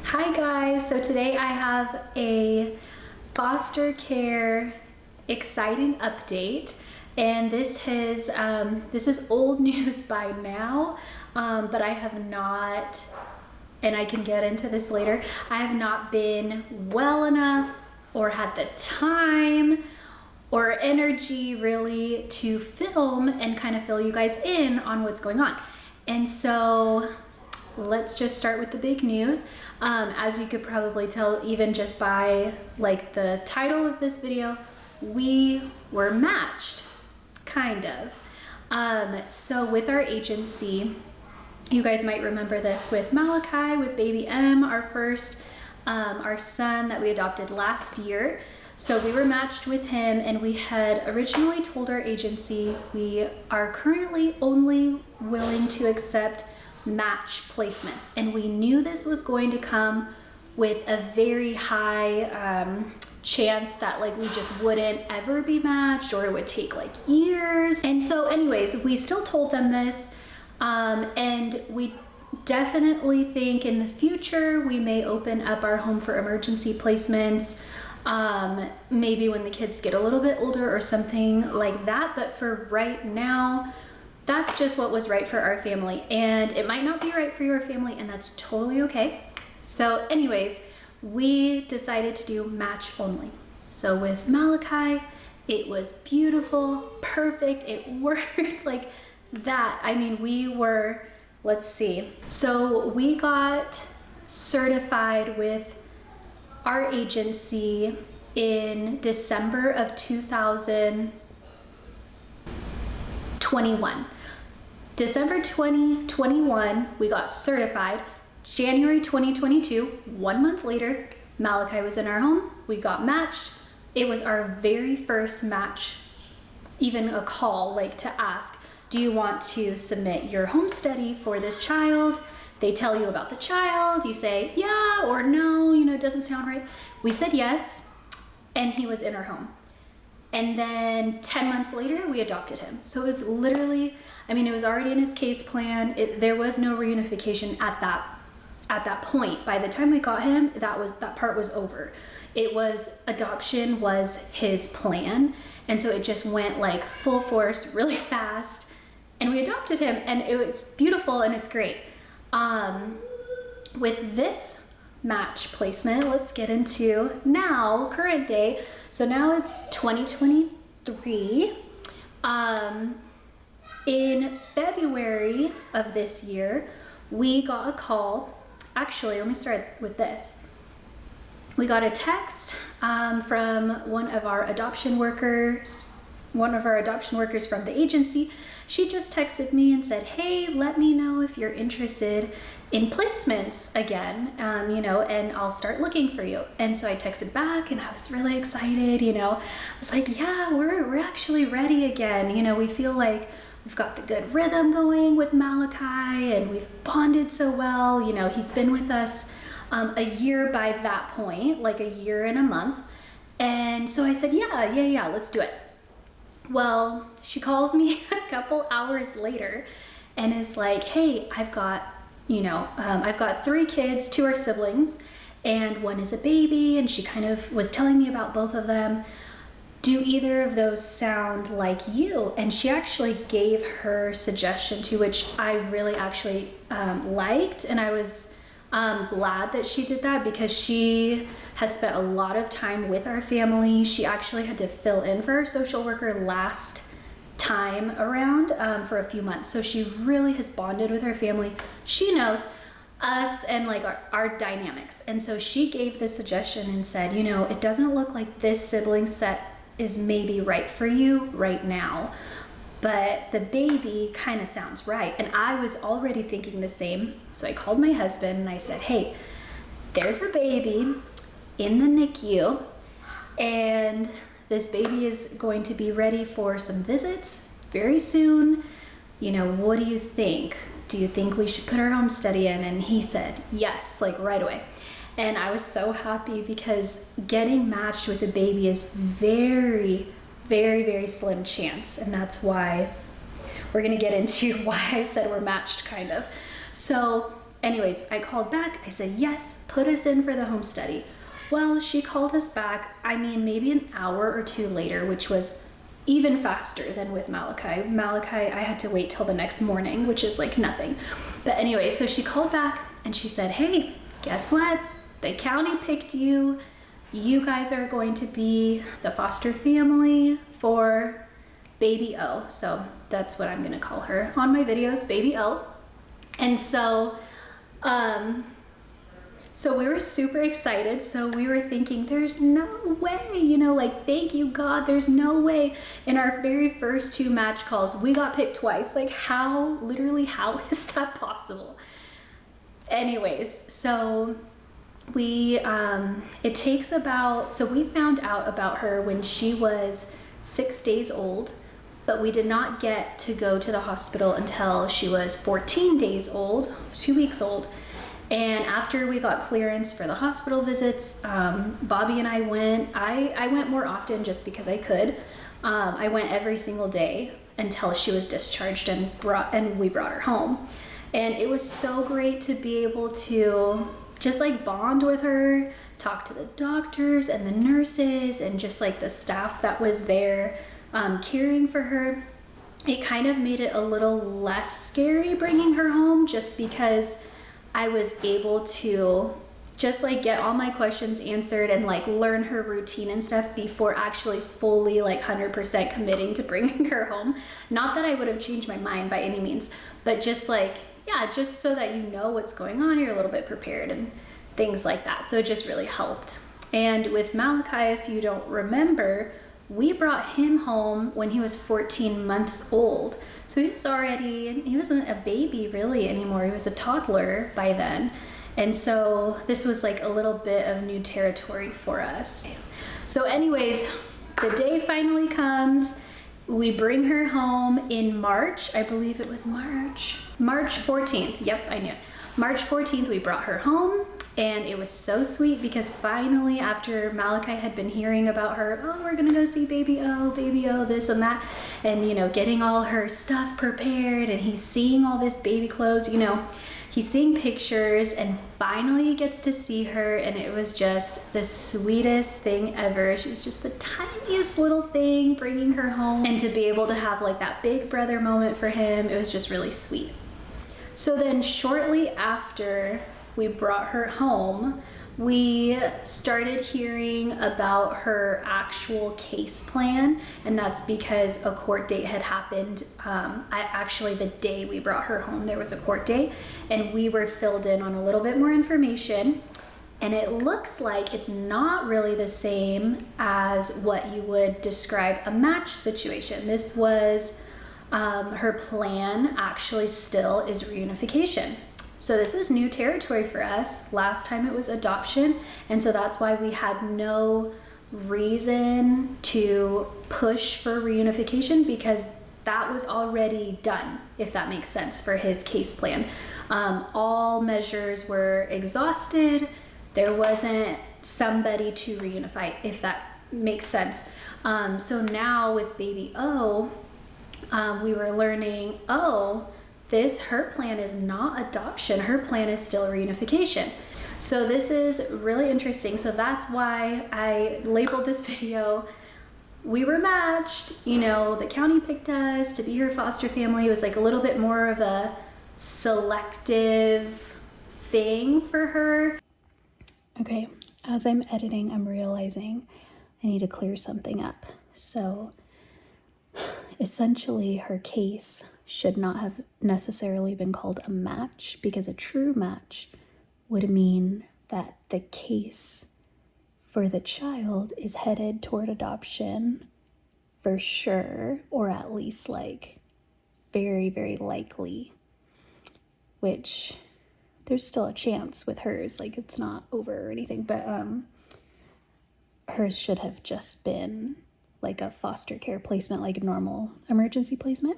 Hi guys, so today I have a foster care exciting update, and this is old news by now, but I have not, and I can get into this later, I have not been well enough or had the time or energy really to film and kind of fill you guys in on what's going on. And so let's just start with the big news. As you could probably tell, even just by like the title of this video, we were matched, kind of. So with our agency, you guys might remember this with Malachi, with baby M, our son that we adopted last year. So we were matched with him, and we had originally told our agency we are currently only willing to accept match placements, and we knew this was going to come with a very high chance that like we just wouldn't ever be matched, or it would take like years. And so anyways, we still told them this, and we definitely think in the future we may open up our home for emergency placements, maybe when the kids get a little bit older or something like that. But for right now, that's just what was right for our family, and it might not be right for your family, and that's totally okay. So anyways, we decided to do match only. So with Malachi, it was beautiful, perfect, it worked like that. I mean, we were, let's see. So we got certified with our agency in December of 2021. December 2021, we got certified. January 2022, 1 month later, Malachi was in our home. We got matched. It was our very first match, even a call like to ask, do you want to submit your home study for this child? They tell you about the child. You say yeah or no, you know, it doesn't sound right. We said yes, and he was in our home. And then 10 months later, we adopted him. So it was literally, I mean, it was already in his case plan. There was no reunification at that point. By the time we got him, that part was over. It was, adoption was his plan. And so it just went like full force, really fast. And we adopted him, and it was beautiful, and it's great. With this match placement, let's get into now, current day. So now it's 2023. In February of this year, we got a call. Actually, let me start with this. We got a text from one of our adoption workers from the agency. She just texted me and said, hey, let me know if you're interested in placements again, you know, and I'll start looking for you. And so I texted back, and I was really excited, you know. I was like, yeah, we're actually ready again. You know, we feel like we've got the good rhythm going with Malachi, and we've bonded so well. You know, he's been with us a year by that point, like a year and a month. And so I said, yeah, let's do it. Well, she calls me a couple hours later and is like, hey, I've got 3 kids, 2 are siblings, and 1 is a baby. And she kind of was telling me about both of them. Do either of those sound like you? And she actually gave her suggestion too, which I really actually liked. And I was glad that she did that, because she has spent a lot of time with our family. She actually had to fill in for her social worker last time around for a few months. So she really has bonded with her family. She knows us and like our dynamics. And so she gave this suggestion and said, you know, it doesn't look like this sibling set is maybe right for you right now, but the baby kind of sounds right. And I was already thinking the same. So I called my husband and I said, hey, there's a baby in the NICU, and this baby is going to be ready for some visits very soon. You know, what do you think? Do you think we should put our home study in? And he said yes, like right away. And I was so happy, because getting matched with a baby is very, very, very slim chance. And that's why we're gonna get into why I said we're matched, kind of. So anyways, I called back. I said, yes, put us in for the home study. Well, she called us back, I mean, maybe an hour or two later, which was even faster than with Malachi. Malachi, I had to wait till the next morning, which is like nothing. But anyway, so she called back and she said, hey, guess what? The county picked you. You guys are going to be the foster family for baby O. So that's what I'm gonna call her on my videos, baby O. And so, so we were super excited. So we were thinking, there's no way, you know, like, thank you, God, there's no way. In our very first 2 match calls, we got picked twice. Like, how, literally, how is that possible? Anyways, so we, it takes about, so we found out about her when she was 6 days old, but we did not get to go to the hospital until she was 14 days old, 2 weeks old. And after we got clearance for the hospital visits, Bobby and I went. I went more often just because I could. I went every single day until she was discharged and we brought her home. And it was so great to be able to just like bond with her, talk to the doctors and the nurses and just like the staff that was there caring for her. It kind of made it a little less scary bringing her home, just because I was able to just like get all my questions answered and like learn her routine and stuff before actually fully like 100% committing to bringing her home. Not that I would have changed my mind by any means, but just like, yeah, just so that you know what's going on, you're a little bit prepared and things like that. So it just really helped. And with Malachi, if you don't remember, we brought him home when he was 14 months old. So he wasn't a baby really anymore. He was a toddler by then. And so this was like a little bit of new territory for us. So anyways, the day finally comes. We bring her home in March. I believe it was March 14th. Yep, I knew. March 14th, we brought her home. And it was so sweet because finally, after Malachi had been hearing about her, oh, we're gonna go see baby O, this and that, and you know, getting all her stuff prepared, and he's seeing all this baby clothes, you know, he's seeing pictures, and finally he gets to see her, and it was just the sweetest thing ever. She was just the tiniest little thing, bringing her home, and to be able to have like that big brother moment for him, it was just really sweet. So then shortly after we brought her home, we started hearing about her actual case plan, and that's because a court date had happened. Actually, the day we brought her home, there was a court date, and we were filled in on a little bit more information, and it looks like it's not really the same as what you would describe a match situation. This was, her plan actually still is reunification. So this is new territory for us. Last time it was adoption, and so that's why we had no reason to push for reunification, because that was already done, if that makes sense, for his case plan. All measures were exhausted. There wasn't somebody to reunify, if that makes sense. So now with baby O, we were learning, her plan is not adoption. Her plan is still reunification. So this is really interesting. So that's why I labeled this video, we were matched, you know, the county picked us to be her foster family. It was like a little bit more of a selective thing for her. Okay, as I'm editing, I'm realizing I need to clear something up. So essentially, her case should not have necessarily been called a match, because a true match would mean that the case for the child is headed toward adoption for sure, or at least like very, very likely, which there's still a chance with hers, like it's not over or anything, but hers should have just been like a foster care placement, like normal emergency placement.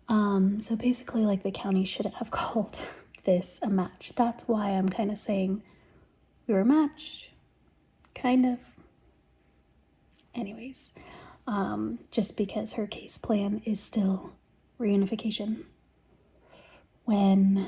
So basically, like, the county shouldn't have called this a match. That's why I'm kind of saying we were a match, kind of. Anyways, just because her case plan is still reunification. When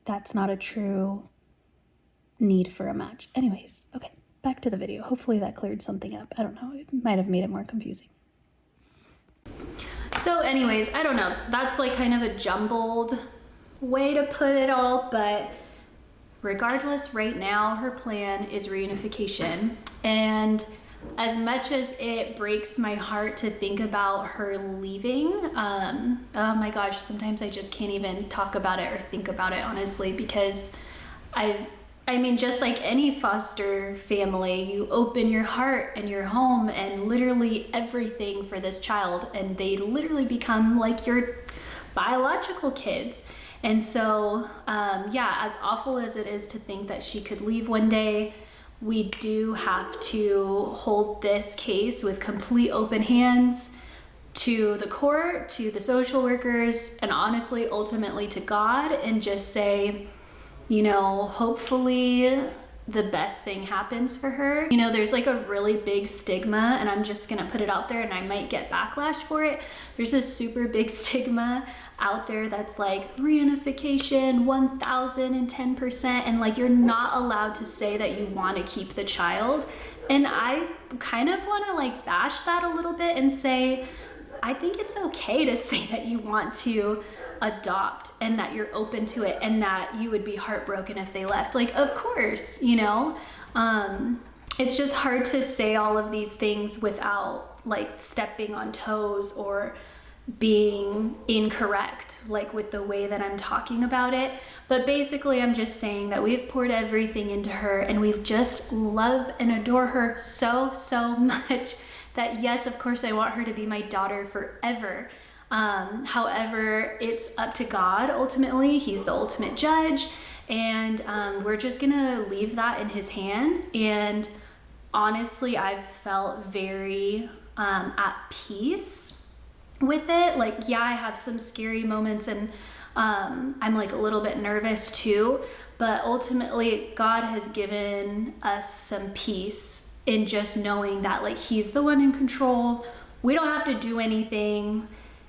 that's not a true need for a match. Anyways, okay, back to the video. Hopefully that cleared something up. I don't know, it might have made it more confusing. So anyways, I don't know, that's like kind of a jumbled way to put it all, but regardless, right now her plan is reunification. And as much as it breaks my heart to think about her leaving, oh my gosh, sometimes I just can't even talk about it or think about it, honestly, because I mean, just like any foster family, you open your heart and your home and literally everything for this child, and they literally become like your biological kids. And so, yeah, as awful as it is to think that she could leave one day, we do have to hold this case with complete open hands to the court, to the social workers, and honestly, ultimately to God, and just say, you know, hopefully the best thing happens for her. You know, there's like a really big stigma, and I'm just gonna put it out there and I might get backlash for it. There's a super big stigma out there that's like reunification 1010%, and like you're not allowed to say that you want to keep the child. And I kind of want to like bash that a little bit and say, I think it's okay to say that you want to adopt and that you're open to it and that you would be heartbroken if they left. Like, of course, you know, it's just hard to say all of these things without like stepping on toes or being incorrect, like with the way that I'm talking about it. But basically, I'm just saying that we've poured everything into her and we just love and adore her so, so much that yes, of course, I want her to be my daughter forever. However, it's up to God ultimately. He's the ultimate judge, and we're just gonna leave that in his hands. And honestly, I've felt very at peace with it. Like, yeah, I have some scary moments, and I'm like a little bit nervous too, but ultimately God has given us some peace in just knowing that like he's the one in control. We don't have to do anything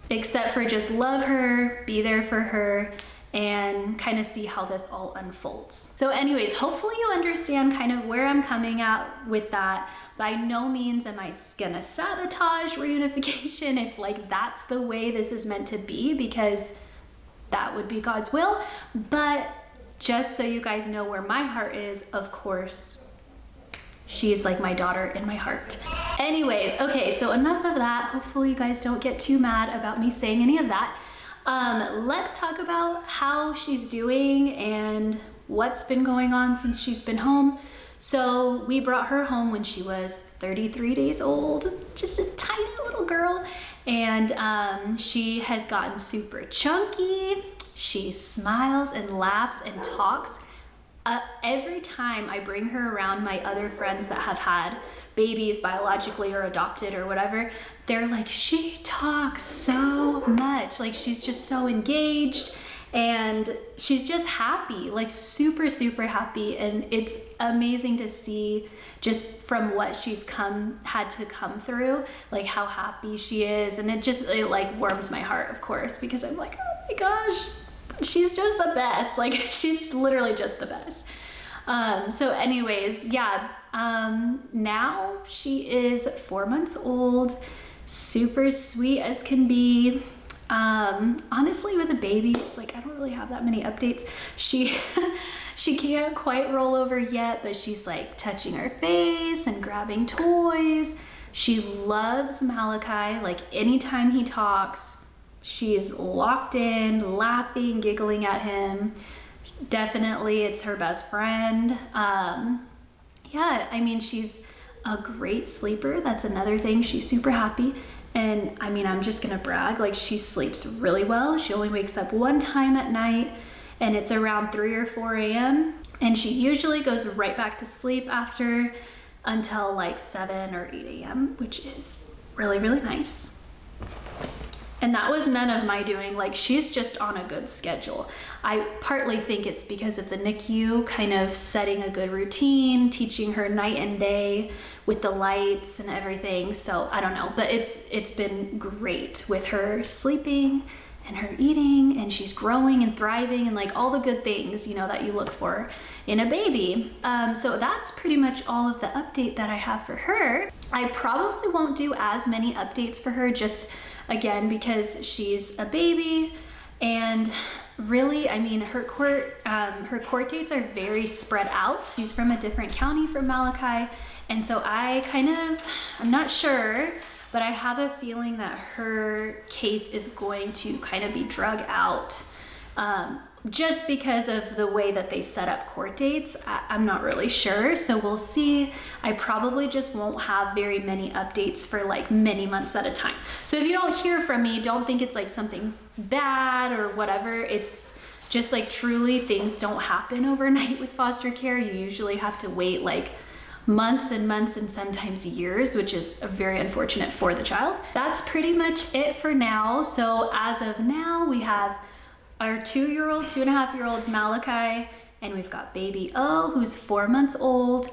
except for just love her, be there for her, and kind of see how this all unfolds. So anyways, hopefully you understand kind of where I'm coming at with that. By no means am I gonna sabotage reunification if like that's the way this is meant to be, because that would be God's will. But just so you guys know where my heart is, of course, she's like my daughter in my heart. Anyways, okay, so enough of that. Hopefully you guys don't get too mad about me saying any of that. Let's talk about how she's doing and what's been going on since she's been home. So we brought her home when she was 33 days old, just a tiny little girl. And she has gotten super chunky. She smiles and laughs and talks. Every time I bring her around my other friends that have had babies biologically or adopted or whatever, they're like, she talks so much. Like, she's just so engaged and she's just happy, like super, super happy. And it's amazing to see just from what she's had to come through, like how happy she is. And it like warms my heart, of course, because I'm like, oh my gosh, she's just the best. Like, she's literally just the best. So anyways, yeah, now she is 4 months old, super sweet as can be. Honestly, with a baby, it's like, I don't really have that many updates. She can't quite roll over yet, but she's like touching her face and grabbing toys. She loves Malachi. Like, anytime he talks, she's locked in, laughing, giggling at him. Definitely, it's her best friend. Yeah, I mean, she's a great sleeper. That's another thing. She's super happy. And I mean, I'm just gonna brag, like, she sleeps really well. She only wakes up one time at night, and it's around 3 or 4 a.m. And she usually goes right back to sleep after until like 7 or 8 a.m., which is really, really nice. And that was none of my doing. Like, she's just on a good schedule. I partly think it's because of the NICU kind of setting a good routine, teaching her night and day with the lights and everything. So I don't know, but it's been great with her sleeping and her eating, and she's growing and thriving and like all the good things, you know, that you look for in a baby. So that's pretty much all of the update that I have for her. I probably won't do as many updates for her, just again, because she's a baby, and really, I mean, her court dates are very spread out. She's from a different county from Malachi, and so I'm not sure, but I have a feeling that her case is going to kind of be drug out, just because of the way that they set up court dates. I'm not really sure, so we'll see. I probably just won't have very many updates for like many months at a time. So if you don't hear from me, don't think it's like something bad or whatever. It's just like truly things don't happen overnight with foster care. You usually have to wait like months and months and sometimes years, which is very unfortunate for the child. That's pretty much it for now. So as of now, we have our 2-year-old, 2.5-year-old Malachi, and we've got baby O, who's 4 months old.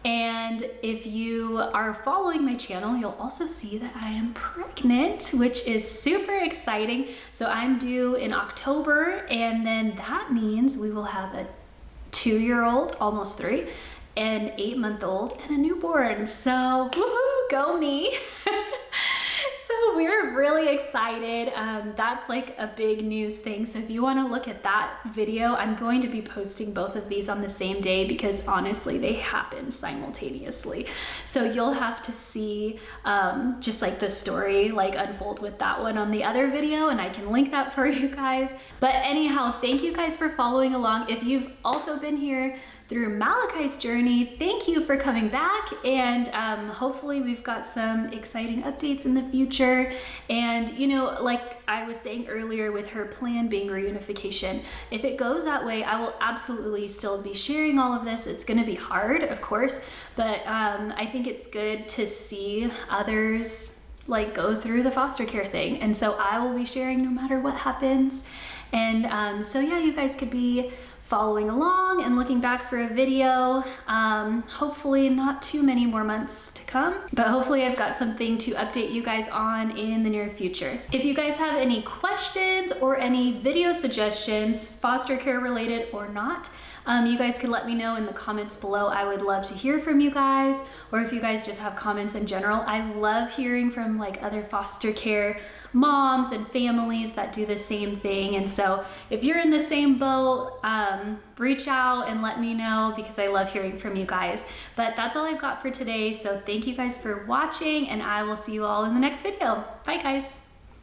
And if you are following my channel, you'll also see that I am pregnant, which is super exciting. So I'm due in October, and then that means we will have a 2-year-old, almost 3, an 8-month-old, and a newborn. So woohoo, go me. So we're really excited. That's like a big news thing. So if you want to look at that video, I'm going to be posting both of these on the same day because honestly, they happen simultaneously. So you'll have to see just like the story like unfold with that one on the other video, and I can link that for you guys. But anyhow, thank you guys for following along. If you've also been here through Malachi's journey, thank you for coming back, and hopefully we've got some exciting updates in the future. And you know, like I was saying earlier with her plan being reunification, if it goes that way, I will absolutely still be sharing all of this. It's going to be hard, of course, but I think it's good to see others like go through the foster care thing, and so I will be sharing no matter what happens. And so yeah, you guys could be following along and looking back for a video. Hopefully not too many more months to come, but hopefully I've got something to update you guys on in the near future. If you guys have any questions or any video suggestions, foster care related or not, you guys can let me know in the comments below. I would love to hear from you guys, or if you guys just have comments in general. I love hearing from like other foster care moms and families that do the same thing. And so if you're in the same boat, reach out and let me know because I love hearing from you guys. But that's all I've got for today. So thank you guys for watching, and I will see you all in the next video. Bye guys.